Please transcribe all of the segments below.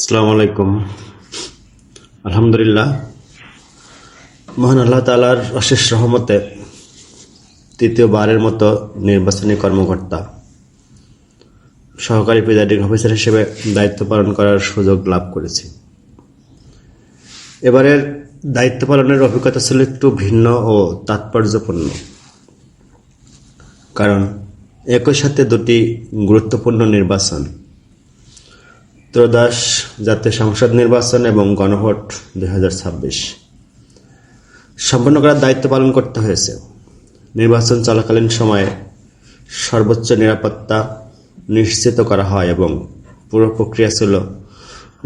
আসসালামু আলাইকুম। আলহামদুলিল্লাহ, মহান আল্লাহ তাআলার অশেষ রহমতে তৃতীয়বারের মতো নির্বাচনী কর্মকর্তা সহকারী প্রিজাইডিং অফিসার হিসেবে দায়িত্ব পালন করার সুযোগ লাভ করেছি। এবারের দায়িত্ব পালনের অভিজ্ঞতা ছিল একটু ভিন্ন ও তাৎপর্যপূর্ণ, কারণ একই সাথে দুটি গুরুত্বপূর্ণ নির্বাচন, ত্রয়োদশ জাতীয় সংসদ নির্বাচন এবং গণভোট 2026 সম্পন্ন করার দায়িত্ব পালন করতে হয়েছে। নির্বাচন চলাকালীন সময়ে সর্বোচ্চ নিরাপত্তা নিশ্চিত করা হয় এবং পুরো প্রক্রিয়া ছিল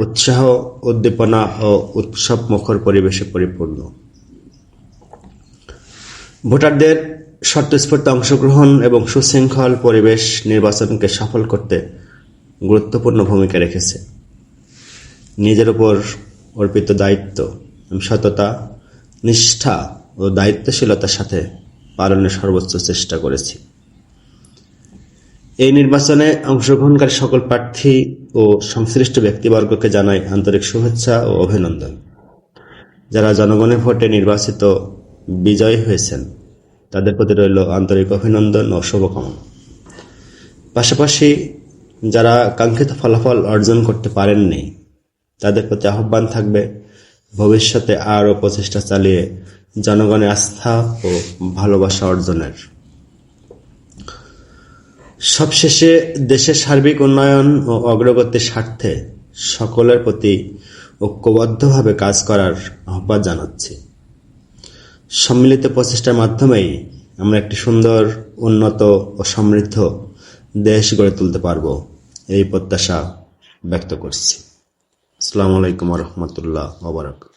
উৎসাহ, উদ্দীপনা ও উৎসব মুখর পরিবেশে পরিপূর্ণ। ভোটারদের স্বতঃস্ফূর্ত অংশগ্রহণ এবং সুশৃঙ্খল পরিবেশ নির্বাচনকে সফল করতে গুরুত্বপূর্ণ ভূমিকা রেখেছে। নিজের উপর অর্পিত দায়িত্ব আমি সততা, নিষ্ঠা ও দায়িত্বশীলতার সাথে পালনের সর্বোচ্চ চেষ্টা করেছি। এই নির্বাচনে অংশগ্রহণকারী সকল প্রার্থী ও সংশ্লিষ্ট ব্যক্তিবর্গকে জানাই আন্তরিক শুভেচ্ছা ও অভিনন্দন। যারা জনগণের ভোটে নির্বাচিত বিজয়ী হয়েছেন তাদের প্রতি রইল আন্তরিক অভিনন্দন ও শুভকামনা। পাশাপাশি যারা কাঙ্ক্ষিত ফলাফল অর্জন করতে পারেননি তাদের প্রতি আহ্বান থাকবে ভবিষ্যতে আরও প্রচেষ্টা চালিয়ে জনগণের আস্থা ও ভালোবাসা অর্জনের। সবশেষে দেশের সার্বিক উন্নয়ন ও অগ্রগতির স্বার্থে সকলের প্রতি ঐক্যবদ্ধভাবে কাজ করার আহ্বান জানাচ্ছি। সম্মিলিত প্রচেষ্টার মাধ্যমেই আমরা একটি সুন্দর, উন্নত ও সমৃদ্ধ দেশ গড়ে তুলতে পারব, এই প্রত্যাশা ব্যক্ত করছি। আসসালামু আলাইকুম ওয়া রাহমাতুল্লাহি ওয়া বারাকাতুহু।